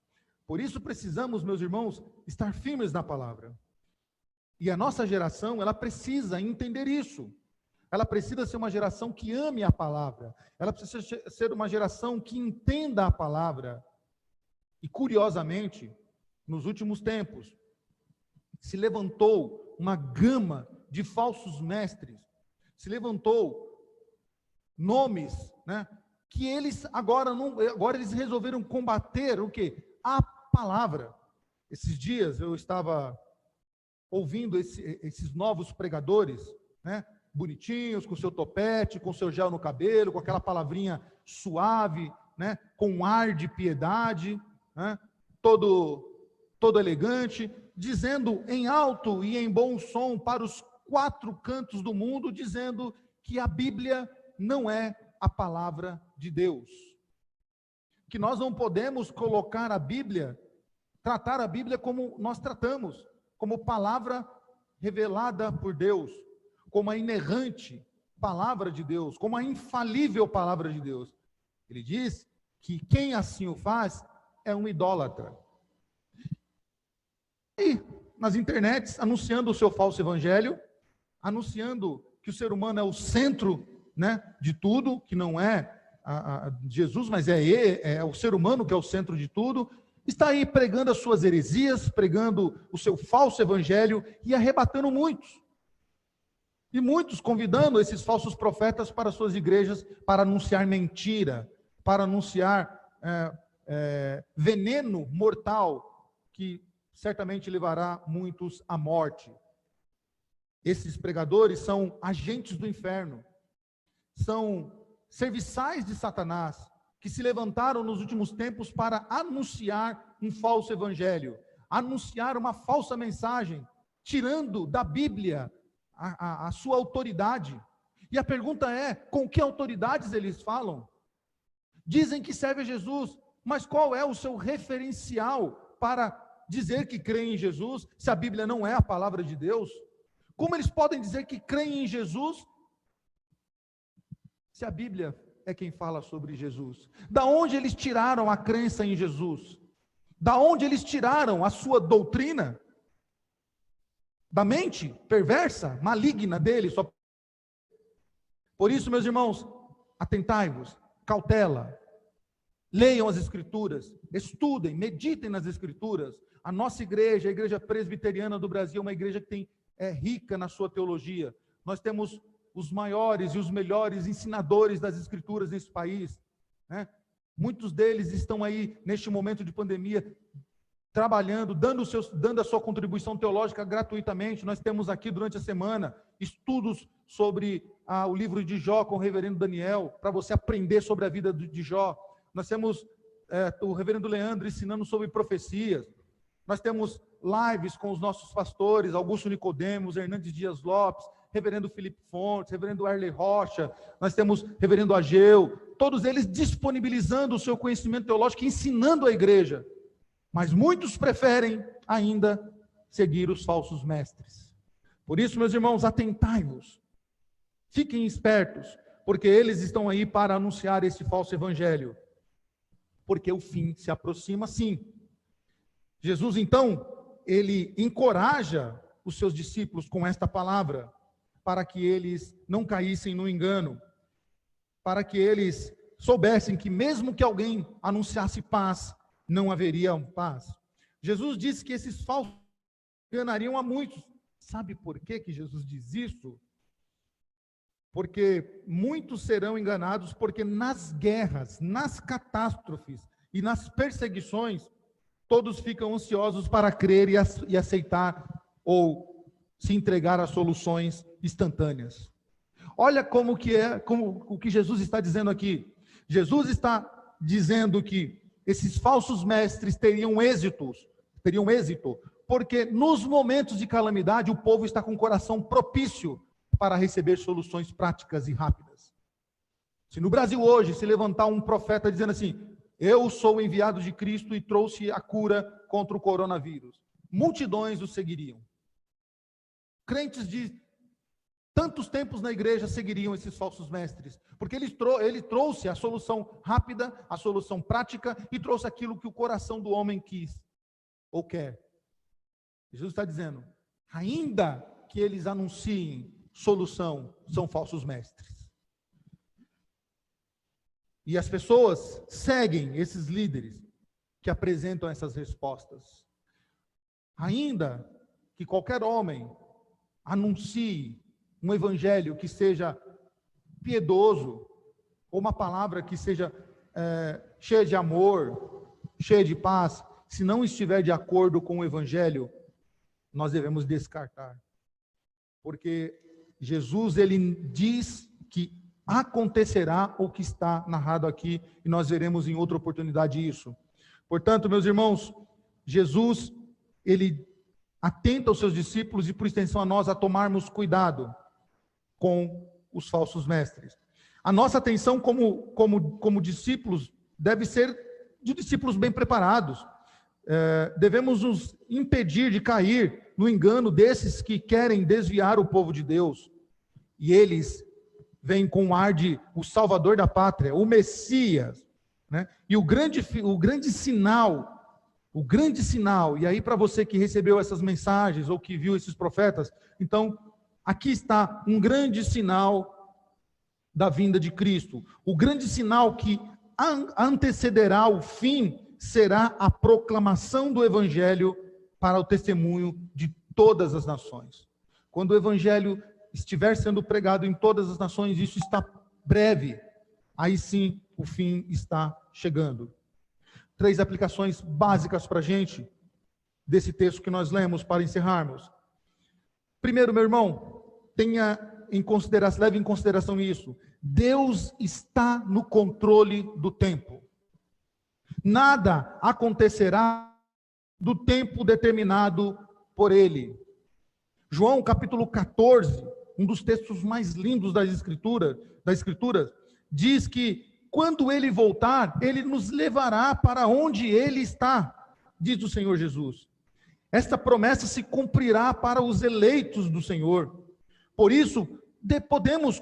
Por isso precisamos, meus irmãos, estar firmes na palavra. E a nossa geração, ela precisa entender isso. Ela precisa ser uma geração que ame a palavra. Ela precisa ser uma geração que entenda a palavra. E, curiosamente, nos últimos tempos, se levantou uma gama de falsos mestres. Se levantou nomes, né, que eles agora eles resolveram combater o quê? A palavra. Esses dias eu estava ouvindo esses novos pregadores, né, bonitinhos, com seu topete, com seu gel no cabelo, com aquela palavrinha suave, né, com um ar de piedade, né, todo elegante, dizendo em alto e em bom som para os 4 cantos do mundo, dizendo que a Bíblia não é a palavra de Deus. Que nós não podemos colocar a Bíblia, tratar a Bíblia como nós tratamos, como palavra revelada por Deus, como a inerrante palavra de Deus, como a infalível palavra de Deus. Ele diz que quem assim o faz é um idólatra. E nas internets, anunciando o seu falso evangelho, anunciando que o ser humano é o centro, né, de tudo, que não é Jesus, mas é o ser humano que é o centro de tudo, está aí pregando as suas heresias, pregando o seu falso evangelho e arrebatando muitos. E muitos convidando esses falsos profetas para suas igrejas para anunciar mentira, para anunciar veneno mortal que certamente levará muitos à morte. Esses pregadores são agentes do inferno, são serviçais de Satanás, que se levantaram nos últimos tempos para anunciar um falso evangelho, anunciar uma falsa mensagem, tirando da Bíblia a sua autoridade. E a pergunta é, com que autoridades eles falam? Dizem que serve a Jesus, mas qual é o seu referencial para dizer que creem em Jesus, se a Bíblia não é a palavra de Deus? Como eles podem dizer que creem em Jesus, se a Bíblia é quem fala sobre Jesus? Da onde eles tiraram a crença em Jesus? Da onde eles tiraram a sua doutrina? Da mente perversa, maligna deles. Por isso, meus irmãos, atentai-vos, cautela, leiam as Escrituras, estudem, meditem nas Escrituras. A nossa igreja, a Igreja Presbiteriana do Brasil, é uma igreja que é rica na sua teologia. Nós temos os maiores e os melhores ensinadores das Escrituras nesse país, né? Muitos deles estão aí, neste momento de pandemia, trabalhando, dando a sua contribuição teológica gratuitamente. Nós temos aqui, durante a semana, estudos sobre o livro de Jó com o reverendo Daniel, para você aprender sobre a vida de Jó. Nós temos o reverendo Leandro ensinando sobre profecias. Nós temos lives com os nossos pastores, Augusto Nicodemos, Hernandes Dias Lopes, reverendo Felipe Fontes, reverendo Arley Rocha, nós temos reverendo Ageu, todos eles disponibilizando o seu conhecimento teológico e ensinando a igreja. Mas muitos preferem ainda seguir os falsos mestres. Por isso, meus irmãos, atentai-vos, fiquem espertos, porque eles estão aí para anunciar esse falso evangelho, porque o fim se aproxima, sim. Jesus, então, ele encoraja os seus discípulos com esta palavra, para que eles não caíssem no engano, para que eles soubessem que mesmo que alguém anunciasse paz, não haveria paz. Jesus disse que esses falsos enganariam a muitos. Sabe por que Jesus diz isso? Porque muitos serão enganados, porque nas guerras, nas catástrofes e nas perseguições, todos ficam ansiosos para crer e aceitar ou se entregar a soluções instantâneas. Olha como o que Jesus está dizendo aqui. Jesus está dizendo que esses falsos mestres teriam êxito, porque nos momentos de calamidade o povo está com o coração propício para receber soluções práticas e rápidas. Se no Brasil hoje se levantar um profeta dizendo assim: eu sou o enviado de Cristo e trouxe a cura contra o coronavírus, multidões o seguiriam. Crentes de tantos tempos na igreja seguiriam esses falsos mestres, porque ele trouxe a solução rápida, a solução prática, e trouxe aquilo que o coração do homem quis ou quer. Jesus está dizendo, ainda que eles anunciem solução, são falsos mestres. E as pessoas seguem esses líderes que apresentam essas respostas. Ainda que qualquer homem anuncie um evangelho que seja piedoso, ou uma palavra que seja cheia de amor, cheia de paz, se não estiver de acordo com o evangelho, nós devemos descartar. Porque Jesus, ele diz que acontecerá o que está narrado aqui, e nós veremos em outra oportunidade isso. Portanto, meus irmãos, Jesus, ele atenta aos seus discípulos e, por extensão, a nós, a tomarmos cuidado com os falsos mestres. A nossa atenção como discípulos deve ser de discípulos bem preparados. Devemos nos impedir de cair no engano desses que querem desviar o povo de Deus. E eles vêm com o ar de o Salvador da pátria, o Messias, né? E o grande sinal, e aí para você que recebeu essas mensagens ou que viu esses profetas, então aqui está um grande sinal da vinda de Cristo. O grande sinal que antecederá o fim será a proclamação do Evangelho para o testemunho de todas as nações. Quando o Evangelho estiver sendo pregado em todas as nações, isso está breve. Aí sim, o fim está chegando. 3 aplicações básicas para a gente, desse texto que nós lemos, para encerrarmos. Primeiro, meu irmão, leve em consideração isso. Deus está no controle do tempo. Nada acontecerá do tempo determinado por Ele. João capítulo 14, um dos textos mais lindos da Escritura, diz que quando Ele voltar, Ele nos levará para onde Ele está, diz o Senhor Jesus. Esta promessa se cumprirá para os eleitos do Senhor. Por isso, devemos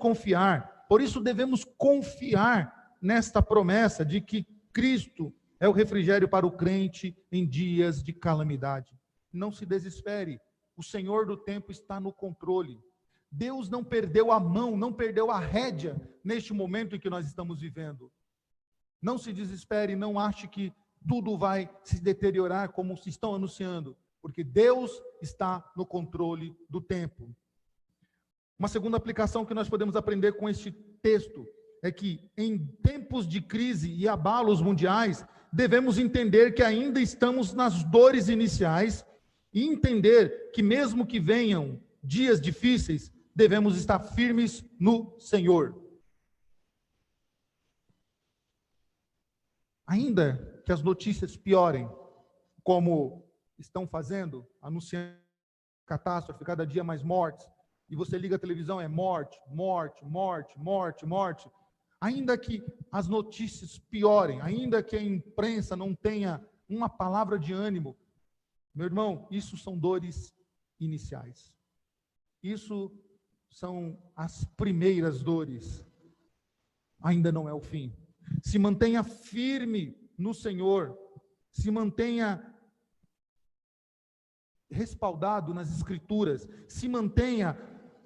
confiar nesta promessa de que Cristo é o refrigério para o crente em dias de calamidade. Não se desespere, o Senhor do tempo está no controle. Deus não perdeu a mão, não perdeu a rédea neste momento em que nós estamos vivendo. Não se desespere, não ache que tudo vai se deteriorar como se estão anunciando, porque Deus está no controle do tempo. Uma segunda aplicação que nós podemos aprender com este texto é que em tempos de crise e abalos mundiais, devemos entender que ainda estamos nas dores iniciais e entender que mesmo que venham dias difíceis, devemos estar firmes no Senhor. Ainda que as notícias piorem, como estão fazendo, anunciando catástrofe, cada dia mais mortes, e você liga a televisão, é morte, morte, morte, morte, morte. Ainda que as notícias piorem, ainda que a imprensa não tenha uma palavra de ânimo, meu irmão, isso são dores iniciais. Isso são as primeiras dores. Ainda não é o fim. Se mantenha firme no Senhor, se mantenha respaldado nas Escrituras, se mantenha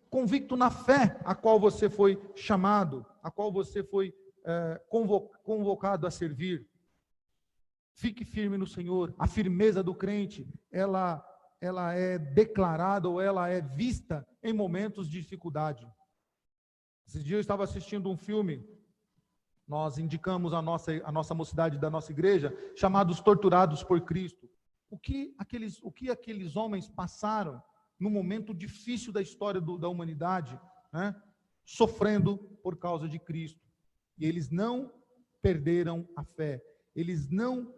convicto na fé a qual você foi chamado, a qual você foi convocado a servir. Fique firme no Senhor. A firmeza do crente, ela é declarada ou ela é vista em momentos de dificuldade. Esses dias eu estava assistindo um filme, nós indicamos a nossa mocidade da nossa igreja, chamados Torturados por Cristo. O que aqueles homens passaram no momento difícil da história da humanidade, né? Sofrendo por causa de Cristo. E eles não perderam a fé. eles não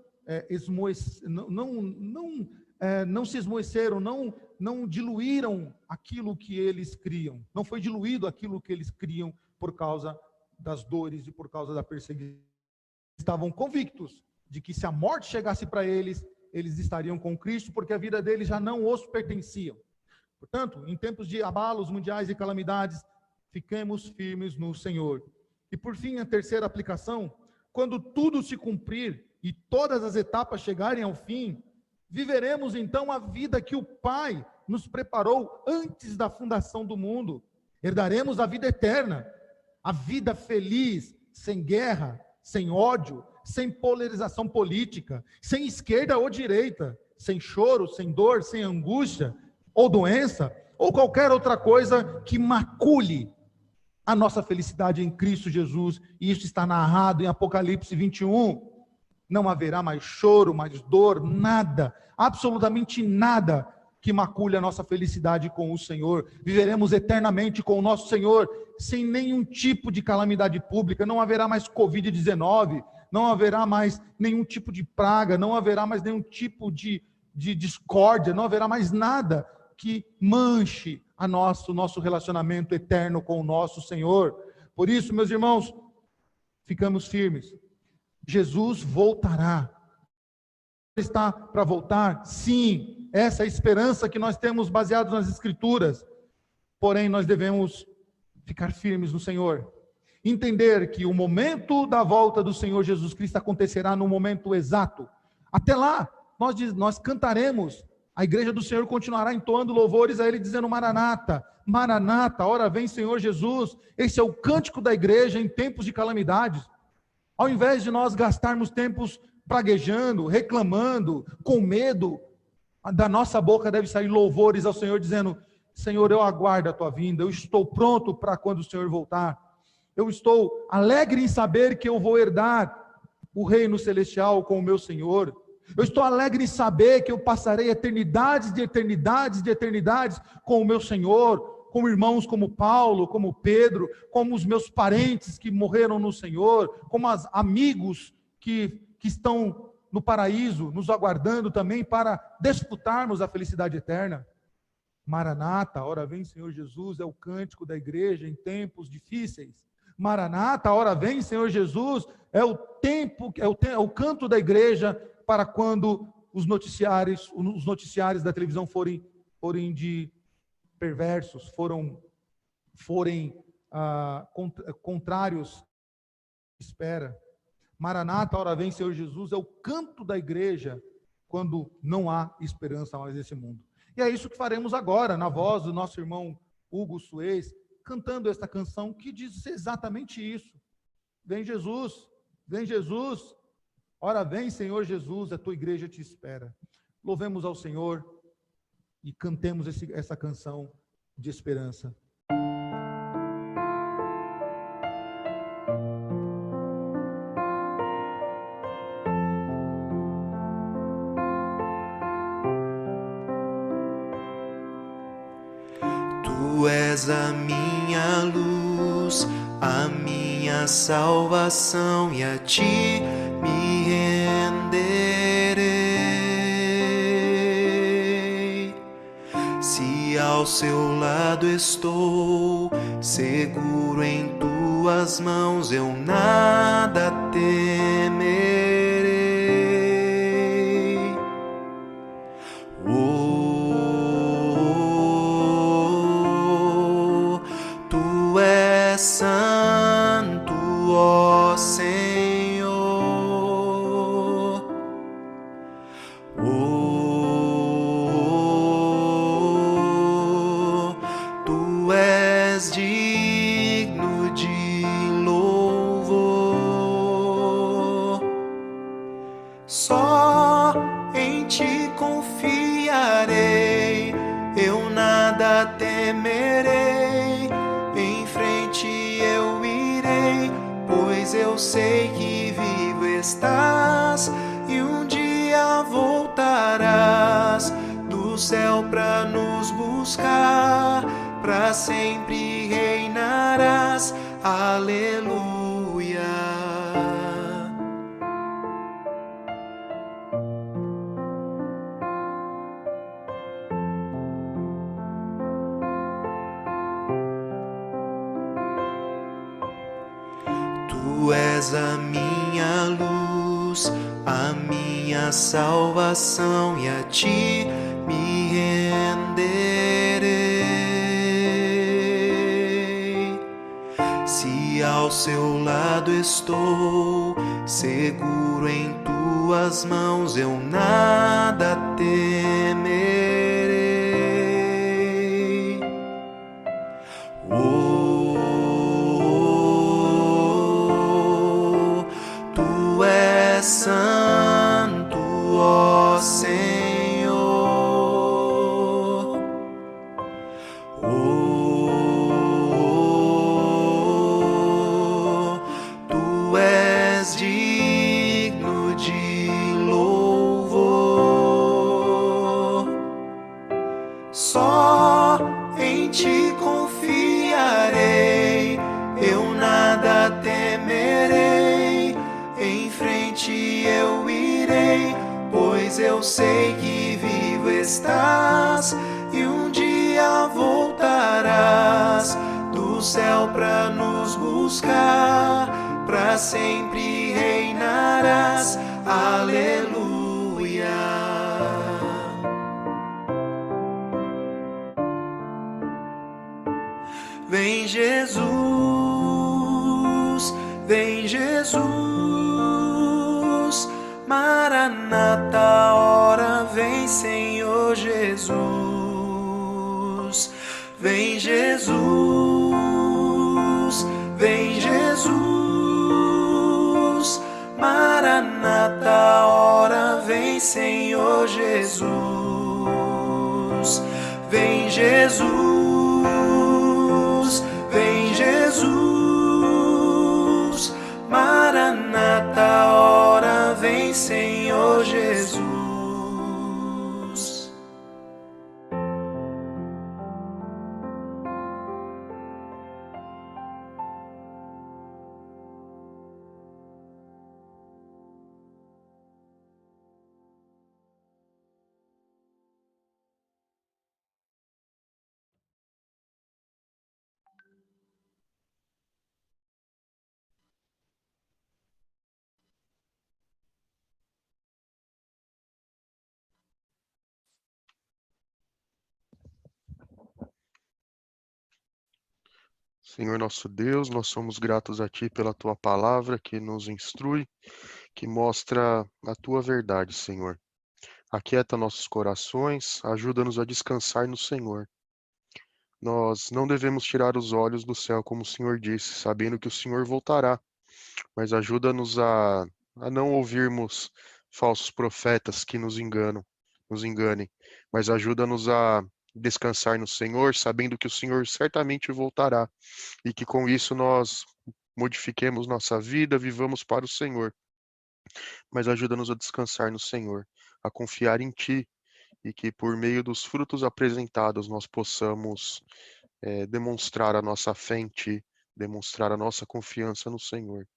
se esmoeceram, não diluíram aquilo que eles criam. Não foi diluído aquilo que eles criam por causa das dores e por causa da perseguição. Estavam convictos de que se a morte chegasse para eles, eles estariam com Cristo, porque a vida deles já não os pertenciam. Portanto, em tempos de abalos mundiais e calamidades, fiquemos firmes no Senhor. E por fim, a terceira aplicação: quando tudo se cumprir e todas as etapas chegarem ao fim, viveremos então a vida que o Pai nos preparou antes da fundação do mundo. Herdaremos a vida eterna, a vida feliz, sem guerra, sem ódio, sem polarização política, sem esquerda ou direita, sem choro, sem dor, sem angústia ou doença, ou qualquer outra coisa que macule a nossa felicidade em Cristo Jesus. E isso está narrado em Apocalipse 21. Não haverá mais choro, mais dor, nada, absolutamente nada que macule a nossa felicidade com o Senhor. Viveremos eternamente com o nosso Senhor, sem nenhum tipo de calamidade pública. Não haverá mais Covid-19, não haverá mais nenhum tipo de praga, não haverá mais nenhum tipo de discórdia, não haverá mais nada que manche o nosso relacionamento eterno com o nosso Senhor. Por isso, meus irmãos, ficamos firmes. Jesus voltará. Está para voltar? Sim, essa é a esperança que nós temos baseados nas Escrituras. Porém, nós devemos ficar firmes no Senhor. Entender que o momento da volta do Senhor Jesus Cristo acontecerá no momento exato. Até lá, nós cantaremos. A igreja do Senhor continuará entoando louvores a Ele, dizendo: Maranata, Maranata, ora vem Senhor Jesus. Esse é o cântico da igreja em tempos de calamidades. Ao invés de nós gastarmos tempos praguejando, reclamando, com medo, da nossa boca deve sair louvores ao Senhor, dizendo: Senhor, eu aguardo a tua vinda, eu estou pronto para quando o Senhor voltar. Eu estou alegre em saber que eu vou herdar o reino celestial com o meu Senhor. Eu estou alegre em saber que eu passarei eternidades de eternidades de eternidades com o meu Senhor, com irmãos como Paulo, como Pedro, como os meus parentes que morreram no Senhor, como os amigos que estão no paraíso, nos aguardando também para desfrutarmos a felicidade eterna. Maranata, ora vem Senhor Jesus, é o cântico da igreja em tempos difíceis. Maranata, ora vem Senhor Jesus, é o canto da igreja para quando os noticiários da televisão forem de perversos, forem contrários. Espera. Maranata, ora vem Senhor Jesus, é o canto da igreja quando não há esperança mais nesse mundo. E é isso que faremos agora, na voz do nosso irmão Hugo Suez, cantando esta canção que diz exatamente isso. Vem Jesus, ora vem Senhor Jesus, a tua igreja te espera. Louvemos ao Senhor e cantemos essa canção de esperança. Tu és a minha luz, a minha salvação, e a ti me renderei. Se ao seu lado estou, seguro em tuas mãos, eu nada temerei. Tu és santo, ó Senhor. Tu és digno de louvor. Só em ti confiarei, eu nada temerei. Em frente eu irei, pois eu sei que vivo estás e um dia voltarás do céu pra nos buscar, pra sempre reinarás. Aleluia. Tu és a minha luz, a minha salvação, e a ti me renderei. Se ao seu lado estou, seguro em tuas mãos, eu nada temerei. Oh, tu és santo, ó Senhor. Oh, tu és digno de louvor. Só em ti confiarei, eu nada temerei. Em frente eu irei, pois eu sei que vivo estás e um dia voltarás do céu pra nos buscar, pra sempre reinarás. Aleluia. Vem Jesus, vem Jesus, Maranata, ora vem Senhor Jesus. Vem Jesus, vem Jesus, Maranata, ora vem Senhor Jesus. Vem Jesus, vem Jesus, Maranata, ora vem Senhor Jesus. Senhor nosso Deus, nós somos gratos a Ti pela Tua palavra que nos instrui, que mostra a Tua verdade, Senhor. Aquieta nossos corações, ajuda-nos a descansar no Senhor. Nós não devemos tirar os olhos do céu, como o Senhor disse, sabendo que o Senhor voltará, mas ajuda-nos a não ouvirmos falsos profetas que nos enganem, mas ajuda-nos a descansar no Senhor, sabendo que o Senhor certamente voltará e que com isso nós modifiquemos nossa vida, vivamos para o Senhor. Mas ajuda-nos a descansar no Senhor, a confiar em Ti e que por meio dos frutos apresentados nós possamos demonstrar a nossa fé em Ti, demonstrar a nossa confiança no Senhor.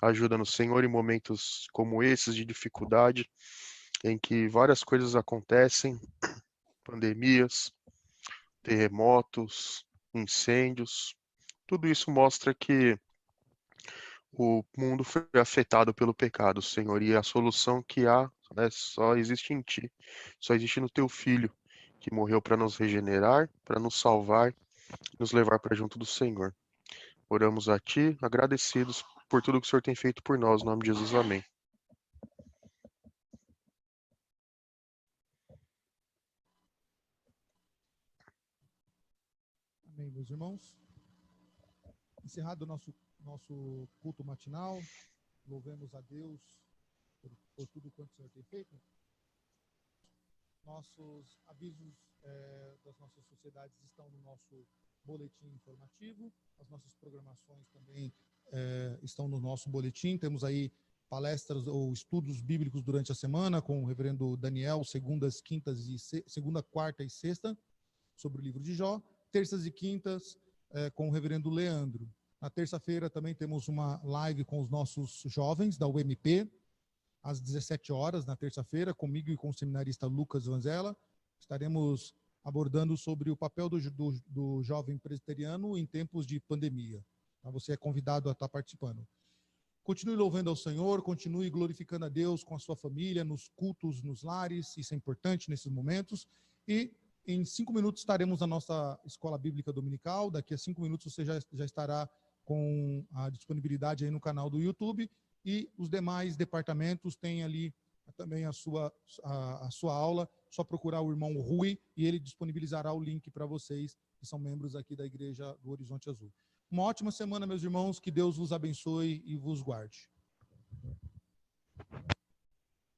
Ajuda-nos, Senhor, em momentos como esses de dificuldade, em que várias coisas acontecem, pandemias, terremotos, incêndios. Tudo isso mostra que o mundo foi afetado pelo pecado, Senhor, e a solução que há só existe em Ti, só existe no Teu Filho, que morreu para nos regenerar, para nos salvar, nos levar para junto do Senhor. Oramos a Ti, agradecidos por tudo que o Senhor tem feito por nós, em nome de Jesus, amém. Amém, meus irmãos. Encerrado o nosso culto matinal, louvemos a Deus por tudo quanto o Senhor tem feito. Nossos avisos das nossas sociedades estão no nosso boletim informativo, as nossas programações também estão no nosso boletim. Temos aí palestras ou estudos bíblicos durante a semana com o reverendo Daniel, segunda, quarta e sexta, sobre o livro de Jó. Terças e quintas com o reverendo Leandro. Na terça-feira também temos uma live com os nossos jovens da UMP, às 17 horas, na terça-feira, comigo e com o seminarista Lucas Vanzella. Estaremos abordando sobre o papel do jovem presbiteriano em tempos de pandemia. Você é convidado a estar participando. Continue louvando ao Senhor, continue glorificando a Deus com a sua família, nos cultos, nos lares, isso é importante nesses momentos. E em 5 minutos estaremos na nossa escola bíblica dominical. Daqui a 5 minutos você já estará com a disponibilidade aí no canal do YouTube. E os demais departamentos têm ali também a sua aula. Só procurar o irmão Rui e ele disponibilizará o link para vocês que são membros aqui da Igreja do Horizonte Azul. Uma ótima semana, meus irmãos, que Deus vos abençoe e vos guarde.